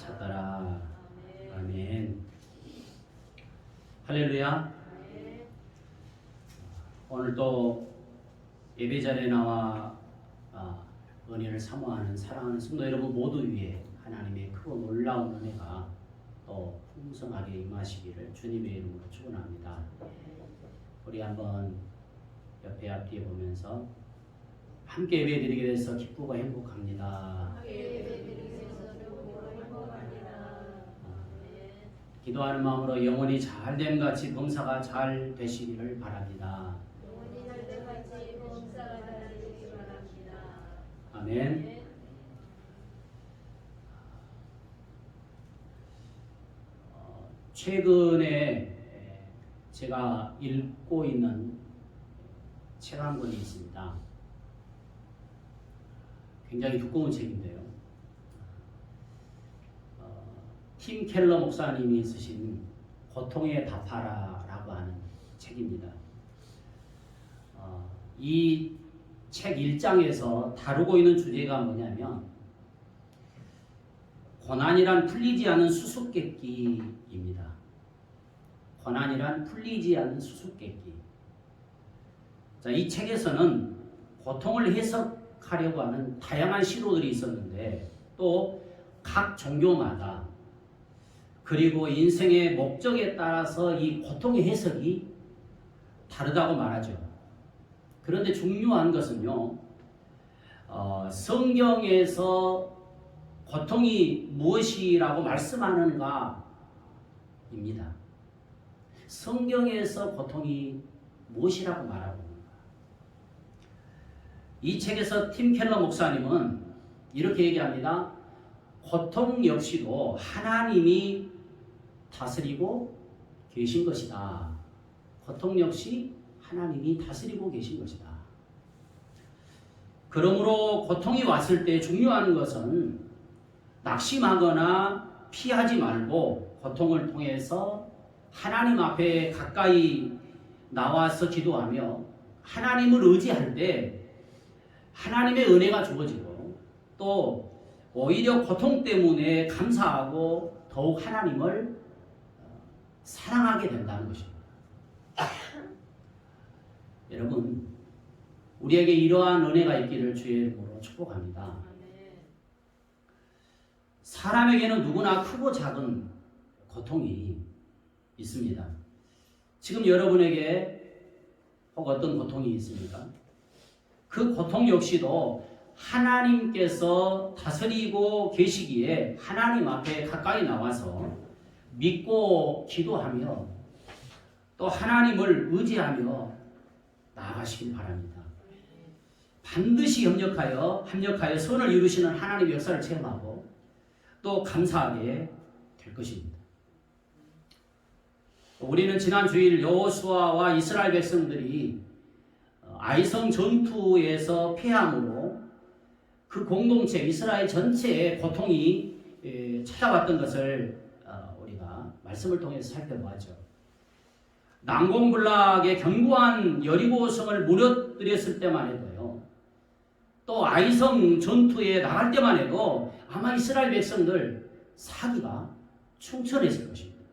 찾더라. 아멘. 할렐루야. 오늘 또 예배 자리에 나와 은혜를 사모하는 사랑하는 성도 여러분 모두 위에 하나님의 크고 놀라운 은혜가 또 풍성하게 임하시기를 주님의 이름으로 축원합니다. 우리 한번 옆에 앞뒤에 보면서 함께 예배드리게 돼서 기쁘고 행복합니다. 기도하는 마음으로 영혼이 잘됨 같이 봉사가 잘 되시기를 바랍니다. 아멘. 최근에 제가 읽고 있는 책 한 권이 있습니다. 굉장히 두꺼운 책인데요. 팀 켈러 목사님이 쓰신 고통에 답하라라고 하는 책입니다. 이 책 1장에서 다루고 있는 주제가 뭐냐면 고난이란 풀리지 않은 수수께끼입니다. 고난이란 풀리지 않은 수수께끼. 자, 이 책에서는 고통을 해석하려고 하는 다양한 시도들이 있었는데 또 각 종교마다 그리고 인생의 목적에 따라서 이 고통의 해석이 다르다고 말하죠. 그런데 중요한 것은요, 성경에서 고통이 무엇이라고 말씀하는가입니다. 성경에서 고통이 무엇이라고 말하고 있는가. 이 책에서 팀 켈러 목사님은 이렇게 얘기합니다. 고통 역시도 하나님이 다스리고 계신 것이다. 고통 역시 하나님이 다스리고 계신 것이다. 그러므로 고통이 왔을 때 중요한 것은 낙심하거나 피하지 말고 고통을 통해서 하나님 앞에 가까이 나와서 기도하며 하나님을 의지할 때 하나님의 은혜가 주어지고 또 오히려 고통 때문에 감사하고 더욱 하나님을 사랑하게 된다는 것입니다. 여러분, 우리에게 이러한 은혜가 있기를 주의 이름으로 축복합니다. 사람에게는 누구나 크고 작은 고통이 있습니다. 지금 여러분에게 혹 어떤 고통이 있습니까? 그 고통 역시도 하나님께서 다스리고 계시기에 하나님 앞에 가까이 나와서 믿고 기도하며 또 하나님을 의지하며 나아가시길 바랍니다. 반드시 협력하여 선을 이루시는 하나님의 역사를 체험하고 또 감사하게 될 것입니다. 우리는 지난 주일 여호수아와 이스라엘 백성들이 아이성 전투에서 패함으로 그 공동체 이스라엘 전체에 고통이 찾아왔던 것을 우리가 말씀을 통해서 살펴보았죠. 난공불락의 견고한 여리고성을 무너뜨렸을 때만 해도요. 또 아이성 전투에 나갈 때만 해도 아마 이스라엘 백성들 사기가 충천했을 것입니다.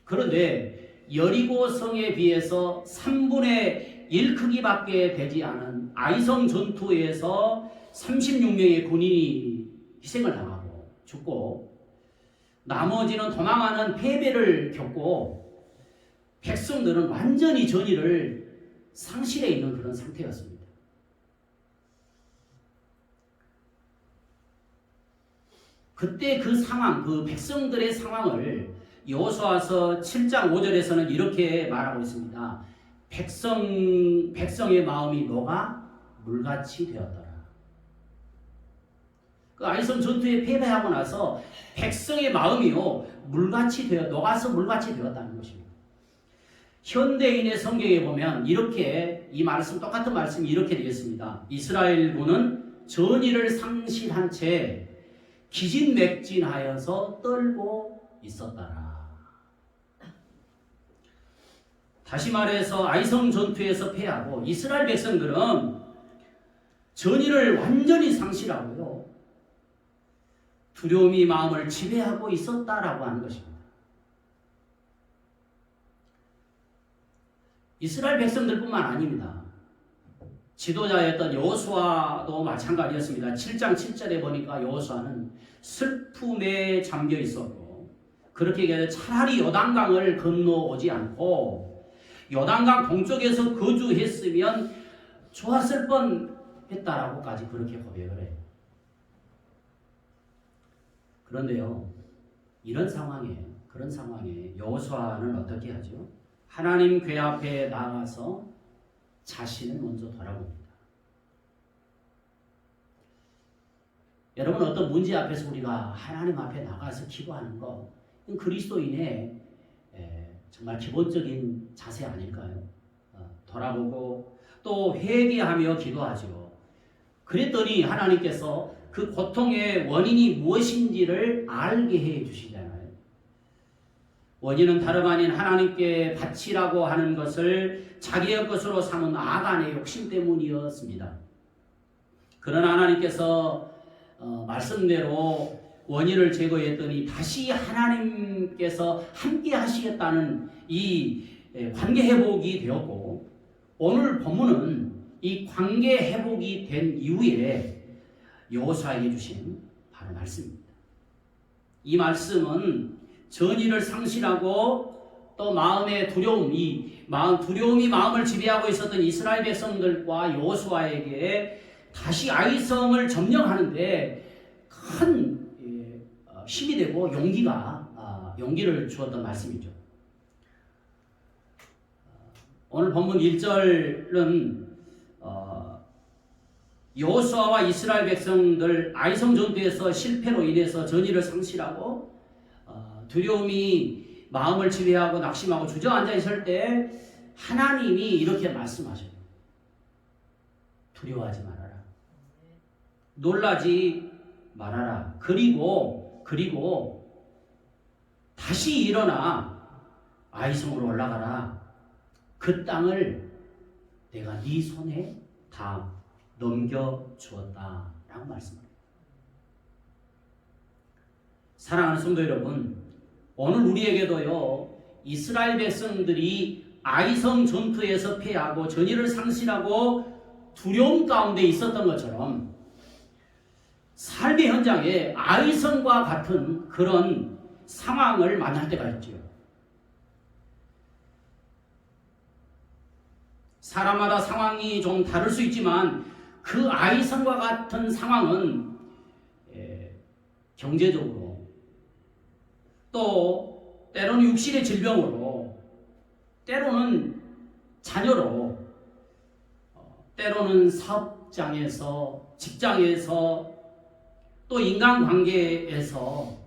그런데 여리고성에 비해서 3분의 1 크기밖에 되지 않은 아이성 전투에서 36명의 군인이 희생을 당하고 죽고 나머지는 도망하는 패배를 겪고 백성들은 완전히 전의를 상실해 있는 그런 상태였습니다. 그때 그 상황, 그 백성들의 상황을 여호수아서 7장 5절에서는 이렇게 말하고 있습니다. 백성의 마음이 녹아 물같이 되었더라. 그 아이성 전투에 패배하고 나서 백성의 마음이요 물같이 녹아서 물같이 되었다는 것입니다. 현대인의 성경에 보면 이렇게 이 말씀 똑같은 말씀이 이렇게 되겠습니다. 이스라엘군은 전의를 상실한 채 기진맥진하여서 떨고 있었더라. 다시 말해서 아이성 전투에서 패하고 이스라엘 백성들은 전의를 완전히 상실하고요. 두려움이 마음을 지배하고 있었다라고 하는 것입니다. 이스라엘 백성들뿐만 아닙니다. 지도자였던 여호수아도 마찬가지였습니다. 7장 7절에 보니까 여호수아는 슬픔에 잠겨 있었고, 그렇게 얘기해서 차라리 요단강을 건너오지 않고 요단강 동쪽에서 거주했으면 좋았을 뻔했다라고까지 그렇게 고백을 해요. 그런데요, 그런 상황에 여호수아는 어떻게 하죠? 하나님 궤 앞에 나가서 자신을 먼저 돌아봅니다. 여러분, 어떤 문제 앞에서 우리가 하나님 앞에 나가서 기도하는 거, 그리스도인의 정말 기본적인 자세 아닐까요? 돌아보고 또 회개하며 기도하죠. 그랬더니 하나님께서 그 고통의 원인이 무엇인지를 알게 해 주시잖아요. 원인은 다름 아닌 하나님께 바치라고 하는 것을 자기의 것으로 삼은 아간의 욕심 때문이었습니다. 그러나 하나님께서 말씀대로 원인을 제거했더니 다시 하나님께서 함께 하시겠다는 이 관계 회복이 되었고, 오늘 본문은 이 관계 회복이 된 이후에 여호수아에게 주신 바로 말씀입니다. 이 말씀은 전의를 상실하고 또 마음의 두려움이 마음을 지배하고 있었던 이스라엘 백성들과 여호수아에게 다시 아이성을 점령하는데 큰 힘이 되고 용기를 주었던 말씀이죠. 오늘 본문 1절은 여호수아와 이스라엘 백성들 아이성 전투에서 실패로 인해서 전의를 상실하고 두려움이 마음을 지배하고 낙심하고 주저앉아 있을 때 하나님이 이렇게 말씀하셔요. 두려워하지 말아라. 놀라지 말아라. 그리고 다시 일어나 아이성으로 올라가라. 그 땅을 내가 네 손에 다 넘겨주었다 라고 말씀합니다. 사랑하는 성도 여러분, 오늘 우리에게도요, 이스라엘 백성들이 아이성 전투에서 패하고 전의를 상실하고 두려움 가운데 있었던 것처럼 삶의 현장에 아이성과 같은 그런 상황을 만날 때가 있죠. 사람마다 상황이 좀 다를 수 있지만 그 아이성과 같은 상황은 경제적으로 또 때로는 육신의 질병으로 때로는 자녀로 때로는 사업장에서 직장에서 또 인간관계에서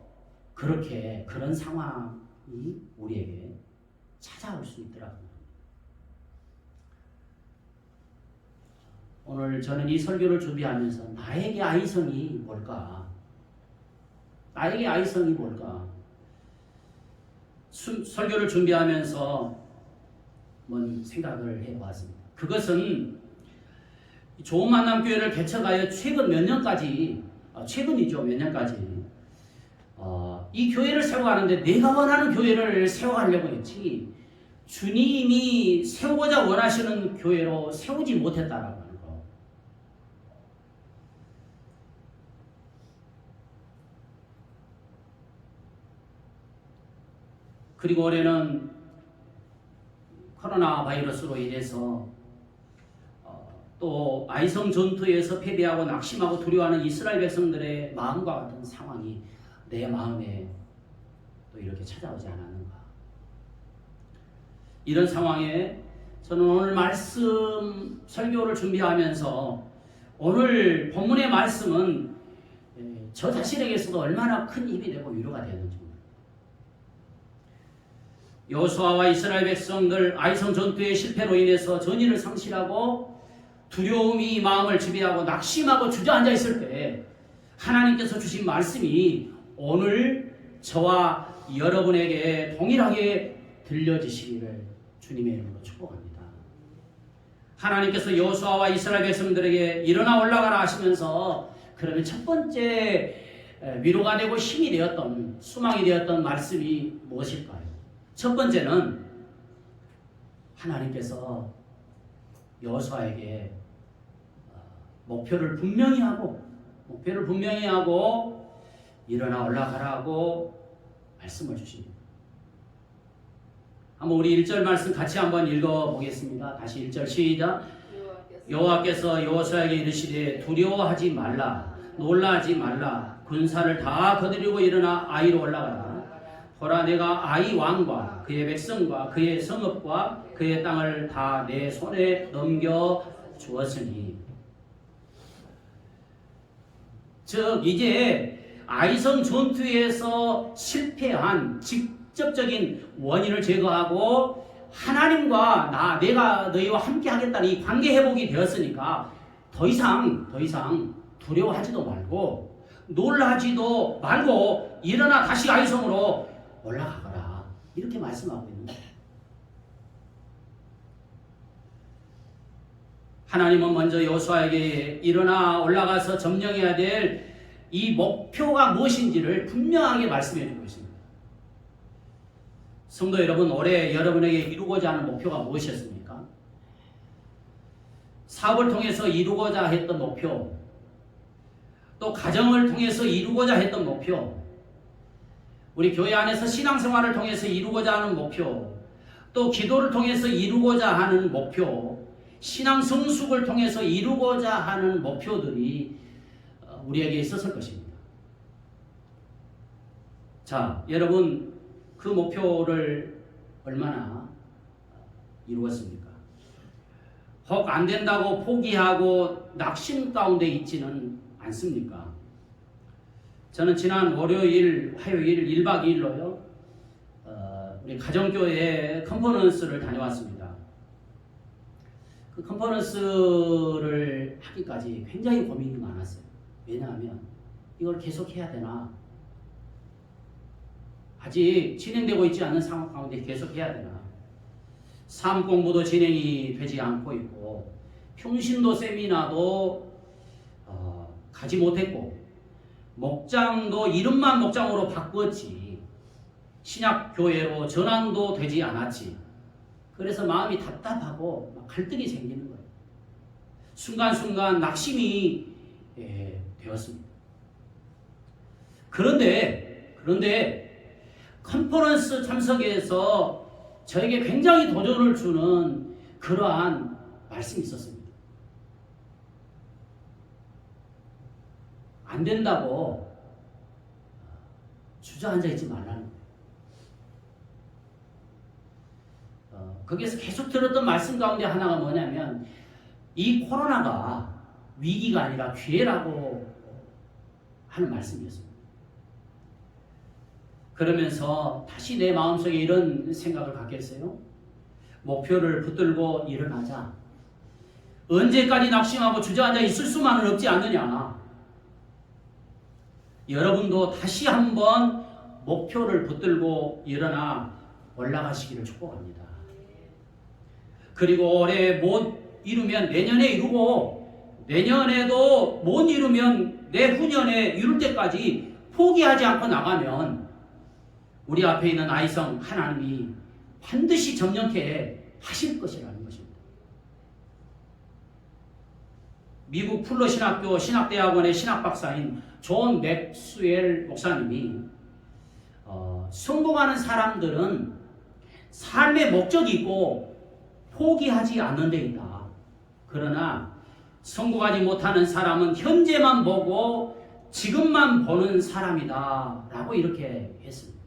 그런 상황이 우리에게 찾아올 수 있더라고요. 오늘 저는 이 설교를 준비하면서 나에게 아이성이 뭘까? 나에게 아이성이 뭘까? 설교를 준비하면서 뭔 생각을 해보았습니다. 그것은 좋은 만남 교회를 개척하여 최근 몇 년까지 최근이죠. 몇 년까지 이 교회를 세워가는데 내가 원하는 교회를 세워가려고 했지 주님이 세우고자 원하시는 교회로 세우지 못했다라고 하는 거. 그리고 올해는 코로나 바이러스로 인해서 또 아이성 전투에서 패배하고 낙심하고 두려워하는 이스라엘 백성들의 마음과 같은 상황이 내 마음에 또 이렇게 찾아오지 않았는가. 이런 상황에 저는 오늘 말씀 설교를 준비하면서 오늘 본문의 말씀은 저 자신에게서도 얼마나 큰 힘이 되고 위로가 되는지. 여호수아와 이스라엘 백성들 아이성 전투의 실패로 인해서 전의를 상실하고 두려움이 마음을 지배하고 낙심하고 주저앉아 있을 때 하나님께서 주신 말씀이 오늘 저와 여러분에게 동일하게 들려지시기를 주님의 이름으로 축복합니다. 하나님께서 여호수아와 이스라엘 백성들에게 일어나 올라가라 하시면서 그러면 첫 번째 위로가 되고 힘이 되었던, 수망이 되었던 말씀이 무엇일까요? 첫 번째는 하나님께서 여호수아에게 목표를 분명히 하고 일어나 올라가라고 말씀을 주십니다. 한번 우리 1절 말씀 같이 한번 읽어보겠습니다. 다시 1절 시작. 여호와께서 여호수아에게 이르시되 두려워하지 말라, 놀라지 말라. 군사를 다 거두리고 일어나 아이로 올라가라. 보라, 내가 아이 왕과 그의 백성과 그의 성읍과 그의 땅을 다 내 손에 넘겨 주었으니. 즉 이제 아이성 전투에서 실패한 직접적인 원인을 제거하고 하나님과 내가 너희와 함께 하겠다는 이 관계 회복이 되었으니까 더 이상 두려워하지도 말고 놀라지도 말고 일어나 다시 아이성으로 올라가거라, 이렇게 말씀하고 있는 거예요. 하나님은 먼저 여호수아에게 일어나 올라가서 점령해야 될 이 목표가 무엇인지를 분명하게 말씀해 주고 있습니다. 성도 여러분, 올해 여러분에게 이루고자 하는 목표가 무엇이었습니까? 사업을 통해서 이루고자 했던 목표, 또 가정을 통해서 이루고자 했던 목표, 우리 교회 안에서 신앙생활을 통해서 이루고자 하는 목표, 또 기도를 통해서 이루고자 하는 목표, 신앙 성숙을 통해서 이루고자 하는 목표들이 우리에게 있었을 것입니다. 자, 여러분, 그 목표를 얼마나 이루었습니까? 혹 안 된다고 포기하고 낙심 가운데 있지는 않습니까? 저는 지난 월요일, 화요일 1박 2일로요, 우리 가정교회 컨퍼런스를 다녀왔습니다. 그 컨퍼런스를 하기까지 굉장히 고민이 많았어요. 왜냐하면 이걸 계속 해야 되나? 아직 진행되고 있지 않는 상황 가운데 계속 해야 되나? 사업 공부도 진행이 되지 않고 있고, 평신도 세미나도 가지 못했고, 목장도 이름만 목장으로 바꿨지 신약교회로 전환도 되지 않았지. 그래서 마음이 답답하고 막 갈등이 생기는 거예요. 순간순간 낙심이 되었습니다. 그런데 컨퍼런스 참석에서 저에게 굉장히 도전을 주는 그러한 말씀이 있었습니다. 안 된다고 주저앉아 있지 말라는 거예요. 거기에서 계속 들었던 말씀 가운데 하나가 뭐냐면, 이 코로나가 위기가 아니라 기회라고 하는 말씀이었습니다. 그러면서 다시 내 마음속에 이런 생각을 갖게 했어요. 목표를 붙들고 일어나자. 언제까지 낙심하고 주저앉아 있을 수만은 없지 않느냐. 여러분도 다시 한번 목표를 붙들고 일어나 올라가시기를 축복합니다. 그리고 올해 못 이루면 내년에 이루고, 내년에도 못 이루면 내후년에 이룰 때까지 포기하지 않고 나가면 우리 앞에 있는 아이성 하나님이 반드시 점령케 하실 것이라는 것입니다. 미국 풀러 신학교 신학대학원의 신학박사인 존 맥스웰 목사님이 성공하는 사람들은 삶의 목적이 있고 포기하지 않는 데 있다. 그러나 성공하지 못하는 사람은 현재만 보고 지금만 보는 사람이다 라고 이렇게 했습니다.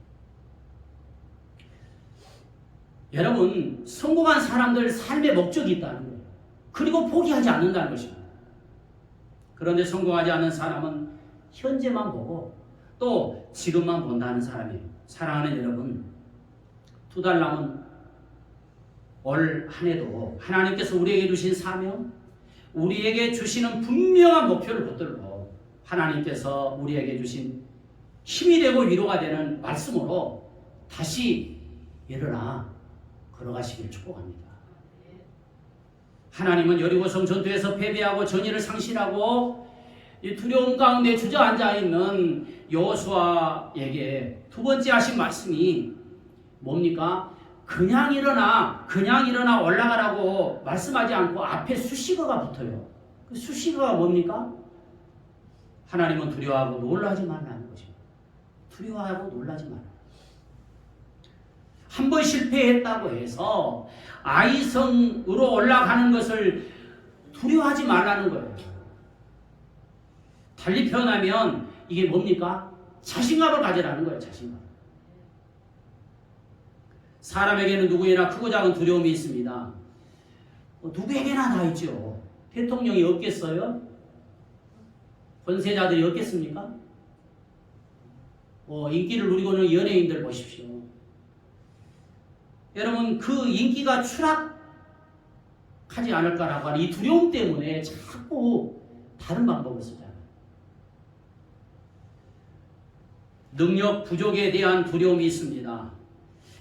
여러분, 성공한 사람들 삶의 목적이 있다는 거예요. 그리고 포기하지 않는다는 것입니다. 그런데 성공하지 않는 사람은 현재만 보고 또 지금만 본다는 사람이에요. 사랑하는 여러분, 2달 남은 올 한 해도 하나님께서 우리에게 주신 사명, 우리에게 주시는 분명한 목표를 붙들고 하나님께서 우리에게 주신 힘이 되고 위로가 되는 말씀으로 다시 일어나 걸어가시기를 축복합니다. 하나님은 여리고성 전투에서 패배하고 전의를 상실하고 이 두려움 가운데 주저앉아 있는 여호수아에게 두 번째 하신 말씀이 뭡니까? 그냥 일어나 올라가라고 말씀하지 않고 앞에 수식어가 붙어요. 그 수식어가 뭡니까? 하나님은 두려워하고 놀라지 말라는 것입니다. 두려워하고 놀라지 말라. 한 번 실패했다고 해서 아이성으로 올라가는 것을 두려워하지 말라는 거예요. 달리 표현하면 이게 뭡니까? 자신감을 가지라는 거예요. 자신감. 사람에게는 누구에나 크고 작은 두려움이 있습니다. 누구에게나 다 있죠. 대통령이 없겠어요? 권세자들이 없겠습니까? 인기를 누리고 있는 연예인들 보십시오. 여러분, 그 인기가 추락하지 않을까라고 하는 이 두려움 때문에 자꾸 다른 방법을 쓰잖아요. 능력 부족에 대한 두려움이 있습니다.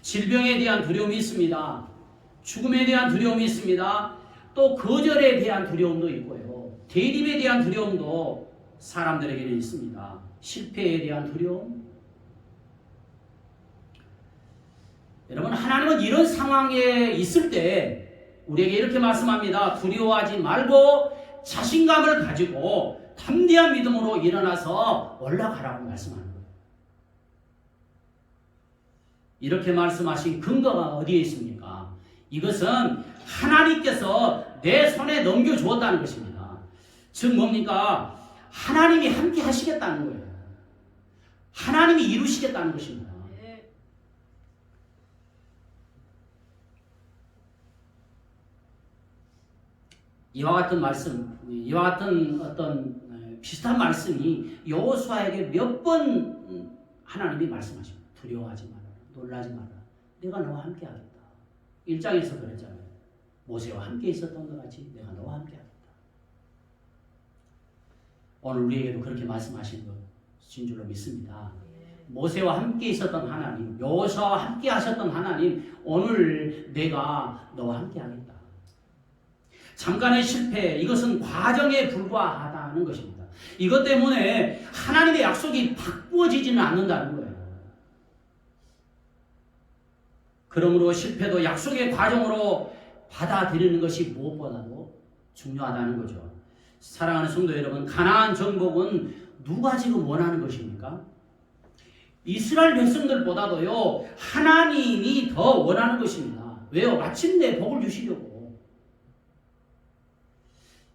질병에 대한 두려움이 있습니다. 죽음에 대한 두려움이 있습니다. 또 거절에 대한 두려움도 있고요. 대립에 대한 두려움도 사람들에게는 있습니다. 실패에 대한 두려움. 여러분, 하나님은 이런 상황에 있을 때 우리에게 이렇게 말씀합니다. 두려워하지 말고 자신감을 가지고 담대한 믿음으로 일어나서 올라가라고 말씀하는 거예요. 이렇게 말씀하신 근거가 어디에 있습니까? 이것은 하나님께서 내 손에 넘겨주었다는 것입니다. 즉 뭡니까? 하나님이 함께 하시겠다는 거예요. 하나님이 이루시겠다는 것입니다. 이와 같은 말씀, 이와 같은 어떤 비슷한 말씀이 여호수아에게 몇 번 하나님이 말씀하십니다. 두려워하지 마라, 놀라지 마라. 내가 너와 함께 하겠다. 1장에서 그랬잖아요. 모세와 함께 있었던 것 같이 내가 너와 함께 하겠다. 오늘 우리에게도 그렇게 말씀하신 것인 줄로 믿습니다. 모세와 함께 있었던 하나님, 여호수아와 함께 하셨던 하나님, 오늘 내가 너와 함께 하겠다. 잠깐의 실패, 이것은 과정에 불과하다는 것입니다. 이것 때문에 하나님의 약속이 바꾸어지지는 않는다는 거예요. 그러므로 실패도 약속의 과정으로 받아들이는 것이 무엇보다도 중요하다는 거죠. 사랑하는 성도 여러분, 가나안 정복은 누가 지금 원하는 것입니까? 이스라엘 백성들보다도요, 하나님이 더 원하는 것입니다. 왜요? 마침내 복을 주시려고.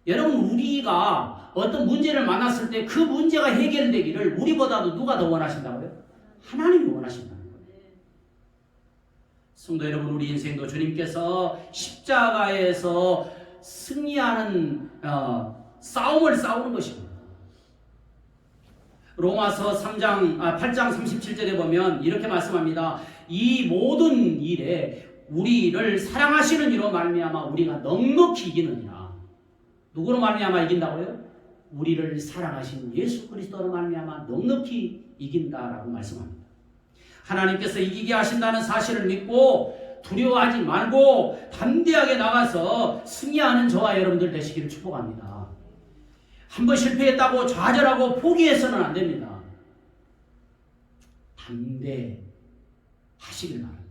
여러분, 우리가 어떤 문제를 만났을 때 그 문제가 해결되기를 우리보다도 누가 더 원하신다고요? 하나님이 원하신다는 거예요. 성도 여러분, 우리 인생도 주님께서 십자가에서 승리하는 싸움을 싸우는 것입니다. 로마서 8장 37절에 보면 이렇게 말씀합니다. 이 모든 일에 우리를 사랑하시는 이로 말미암아 우리가 넉넉히 이기느니라. 누구로 말미암아 이긴다고요? 우리를 사랑하신 예수 그리스도로 말미암아 넉넉히 이긴다라고 말씀합니다. 하나님께서 이기게 하신다는 사실을 믿고 두려워하지 말고 담대하게 나가서 승리하는 저와 여러분들 되시기를 축복합니다. 한번 실패했다고 좌절하고 포기해서는 안 됩니다. 담대하시길 바랍니다.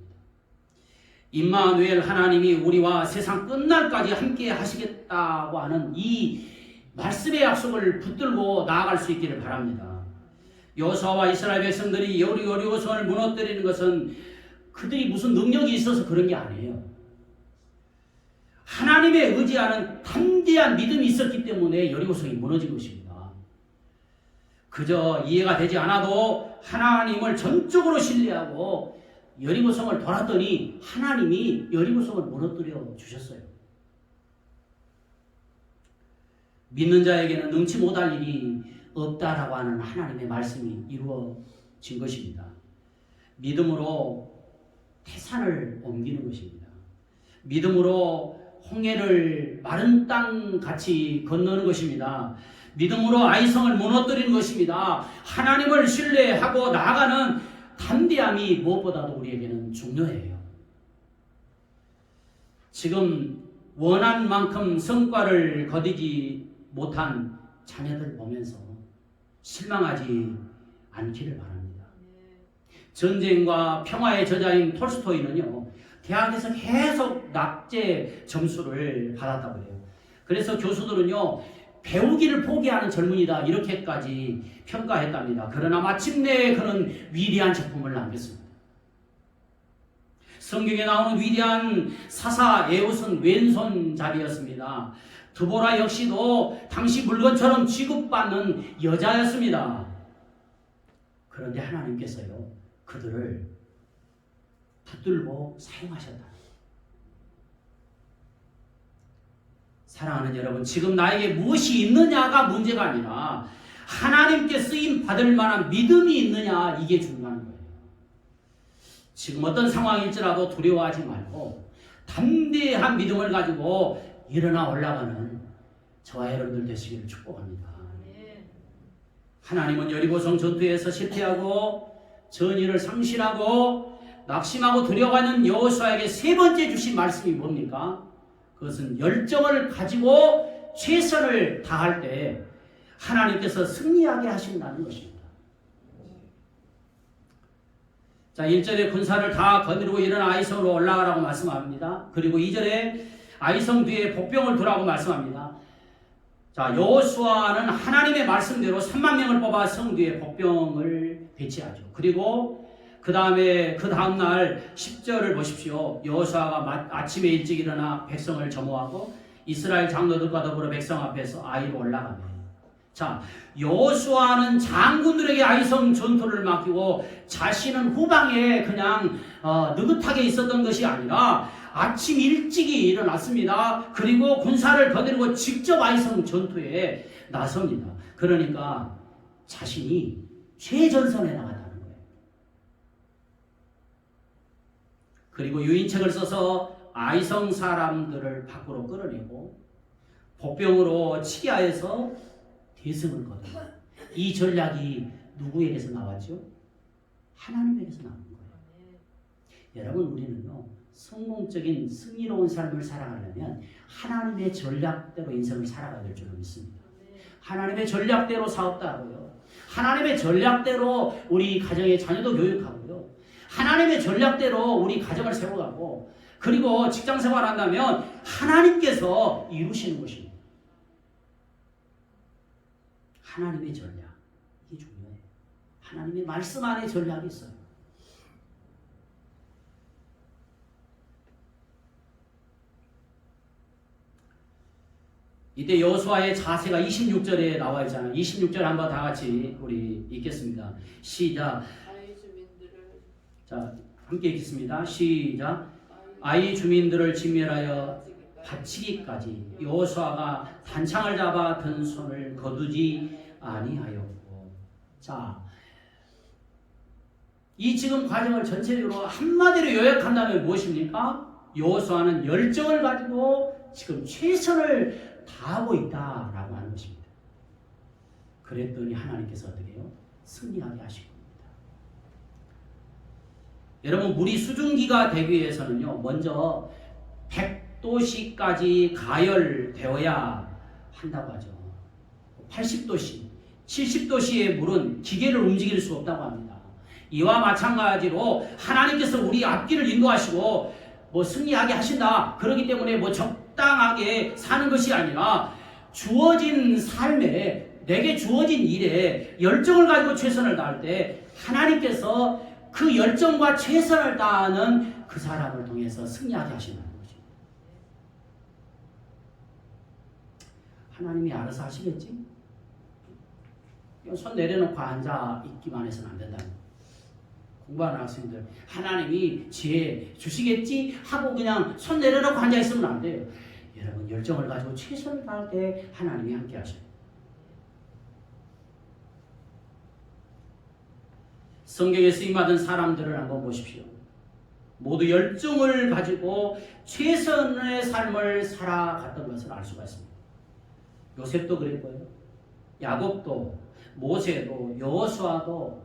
임마누엘 하나님이 우리와 세상 끝날까지 함께 하시겠다고 하는 이 말씀의 약속을 붙들고 나아갈 수 있기를 바랍니다. 여호수아와 이스라엘 백성들이 여리고성을 무너뜨리는 것은 그들이 무슨 능력이 있어서 그런 게 아니에요. 하나님에 의지하는 담대한 믿음이 있었기 때문에 여리고성이 무너진 것입니다. 그저 이해가 되지 않아도 하나님을 전적으로 신뢰하고 여리고성을 돌았더니 하나님이 여리고성을 무너뜨려 주셨어요. 믿는 자에게는 능치 못할 일이 없다라고 하는 하나님의 말씀이 이루어진 것입니다. 믿음으로 태산을 옮기는 것입니다. 믿음으로 홍해를 마른 땅 같이 건너는 것입니다. 믿음으로 아이성을 무너뜨리는 것입니다. 하나님을 신뢰하고 나아가는 담대함이 무엇보다도 우리에게는 중요해요. 지금 원한 만큼 성과를 거두지 못한 자녀들 보면서 실망하지 않기를 바랍니다. 전쟁과 평화의 저자인 톨스토이는요, 대학에서 계속 낙제 점수를 받았다고 해요. 그래서 교수들은요, 배우기를 포기하는 젊은이다 이렇게까지 평가했답니다. 그러나 마침내 그는 위대한 작품을 남겼습니다. 성경에 나오는 위대한 사사 에웃은 왼손잡이였습니다. 드보라 역시도 당시 물건처럼 취급받는 여자였습니다. 그런데 하나님께서요, 그들을 붙들고 사용하셨다. 사랑하는 여러분, 지금 나에게 무엇이 있느냐가 문제가 아니라 하나님께 쓰임 받을 만한 믿음이 있느냐, 이게 중요한 거예요. 지금 어떤 상황일지라도 두려워하지 말고 담대한 믿음을 가지고 일어나 올라가는 저와 여러분들 되시기를 축복합니다. 하나님은 여리고성 전투에서 실패하고 전의를 상실하고 낙심하고 두려워하는 여호수아에게 세 번째 주신 말씀이 뭡니까? 그것은 열정을 가지고 최선을 다할 때 하나님께서 승리하게 하신다는 것입니다. 자, 1절에 군사를 다 거느리고 일어나 아이성으로 올라가라고 말씀합니다. 그리고 2절에 아이성 뒤에 복병을 두라고 말씀합니다. 자, 여호수아는 하나님의 말씀대로 3만 명을 뽑아 성 뒤에 복병을 배치하죠. 그리고 그 다음 날 10절을 보십시오. 여호수아가 아침에 일찍 일어나 백성을 점호하고 이스라엘 장로들과 더불어 백성 앞에서 아이로 올라가며, 자, 여호수아는 장군들에게 아이성 전투를 맡기고 자신은 후방에 그냥 느긋하게 있었던 것이 아니라 아침 일찍이 일어났습니다. 그리고 군사를 거느리고 직접 아이성 전투에 나섭니다. 그러니까 자신이 최전선에 나갔다는 거예요. 그리고 유인책을 써서 아이성 사람들을 밖으로 끌어내고 복병으로 치게 하여서 대승을 거둬요. 이 전략이 누구에게서 나왔죠? 하나님에게서 나온 거예요. 여러분, 우리는요, 성공적인 승리로운 삶을 살아가려면 하나님의 전략대로 인생을 살아가야 될 줄로 믿습니다. 하나님의 전략대로 사업도 하고요, 하나님의 전략대로 우리 가정의 자녀도 교육하고요, 하나님의 전략대로 우리 가정을 세워가고, 그리고 직장 생활한다면 하나님께서 이루시는 것입니다. 하나님의 전략, 이게 중요해요. 하나님의 말씀 안에 전략이 있어요. 이때 여호수아의 자세가 26절에 나와 있잖아요. 26절 한번 다 같이 우리 읽겠습니다. 시작. 자, 함께 읽겠습니다. 시작. 아이 주민들을 진멸하여 바치기까지 여호수아가 단창을 잡아 든 손을 거두지 아니하였고. 자, 이 지금 과정을 전체적으로 한마디로 요약한다면 무엇입니까? 여호수아는 열정을 가지고 지금 최선을 다하고 있다라고 하는 것입니다. 그랬더니 하나님께서 어떻게 해요? 승리하게 하신 겁니다. 여러분, 물이 수증기가 되기 위해서는요, 먼저 100도씨까지 가열되어야 한다고 하죠. 80도씨, 70도씨의 물은 기계를 움직일 수 없다고 합니다. 이와 마찬가지로 하나님께서 우리 앞길을 인도하시고 승리하게 하신다. 그렇기 때문에 적당하게 사는 것이 아니라 주어진 삶에, 내게 주어진 일에 열정을 가지고 최선을 다할 때 하나님께서 그 열정과 최선을 다하는 그 사람을 통해서 승리하게 하신다는 것입니다. 하나님이 알아서 하시겠지? 손 내려놓고 앉아 있기만 해서는 안 된다. 공부하는 학생들, 하나님이 지혜 주시겠지 하고 그냥 손 내려놓고 앉아 있으면 안 돼요. 여러분, 열정을 가지고 최선을 다할 때 하나님이 함께 하셔요. 성경에 쓰임받은 사람들을 한번 보십시오. 모두 열정을 가지고 최선의 삶을 살아갔던 것을 알 수가 있습니다. 요셉도 그랬고요, 야곱도, 모세도, 여호수아도,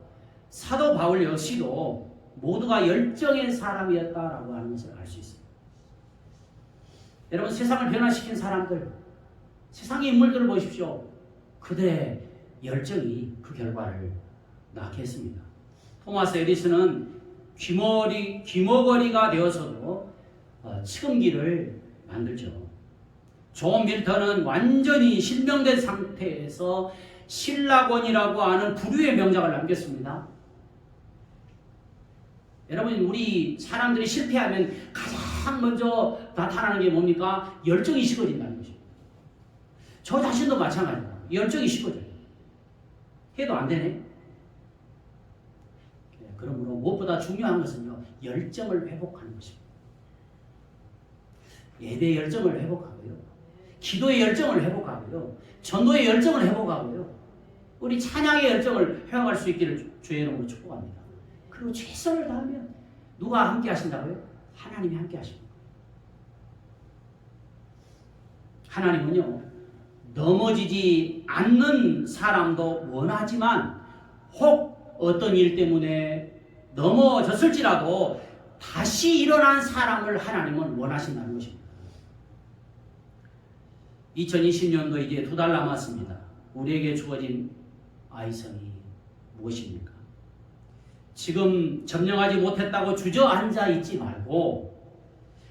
사도 바울 역시도 모두가 열정의 사람이었다라고 하는 것을 알 수 있습니다. 여러분, 세상을 변화시킨 사람들, 세상의 인물들을 보십시오. 그들의 열정이 그 결과를 낳게 했습니다. 토마스 에디슨은 귀머거리가 되어서도 측음기를 만들죠. 존 밀턴은 완전히 실명된 상태에서 신라권이라고 하는 부류의 명작을 남겼습니다. 여러분, 우리 사람들이 실패하면 가장 먼저 나타나는 게 뭡니까? 열정이 식어진다는 것입니다. 저 자신도 마찬가지입니다. 열정이 식어져요. 해도 안 되네. 그러므로 무엇보다 중요한 것은요, 열정을 회복하는 것입니다. 예배 열정을 회복하고요, 기도의 열정을 회복하고요, 전도의 열정을 회복하고요, 우리 찬양의 열정을 회복할 수 있기를 주의 이름으로 축복합니다. 그리고 최선을 다하면 누가 함께 하신다고요? 하나님이 함께 하십니다. 하나님은요, 넘어지지 않는 사람도 원하지만 혹 어떤 일 때문에 넘어졌을지라도 다시 일어난 사람을 하나님은 원하신다는 것입니다. 2020년도 이제 2달 남았습니다. 우리에게 주어진 아이성이 무엇입니까? 지금 점령하지 못했다고 주저앉아 있지 말고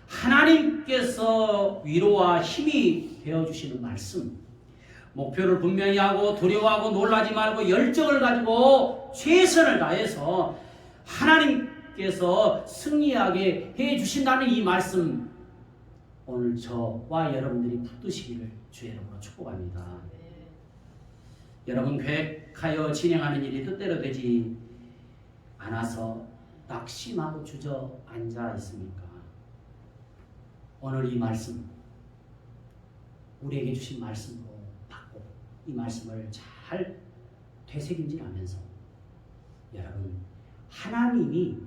하나님께서 위로와 힘이 되어주시는 말씀, 목표를 분명히 하고 두려워하고 놀라지 말고 열정을 가지고 최선을 다해서 하나님께서 승리하게 해주신다는 이 말씀, 오늘 저와 여러분들이 붙드시기를 주의 이름으로 축복합니다. 여러분, 계획하여 진행하는 일이 뜻대로 되지 않아서 낙심하고 주저앉아 있습니까? 오늘 이 말씀, 우리에게 주신 말씀으로 받고 이 말씀을 잘 되새김질하면서 여러분, 하나님이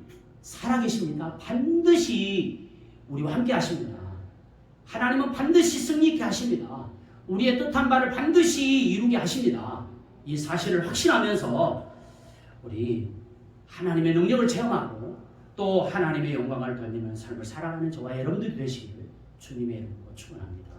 살아계십니다. 반드시 우리와 함께 하십니다. 하나님은 반드시 승리케 하십니다. 우리의 뜻한 바를 반드시 이루게 하십니다. 이 사실을 확신하면서 우리 하나님의 능력을 체험하고 또 하나님의 영광을 돌리는 삶을 살아가는 저와 여러분들이 되시기를 주님의 이름으로 축원합니다.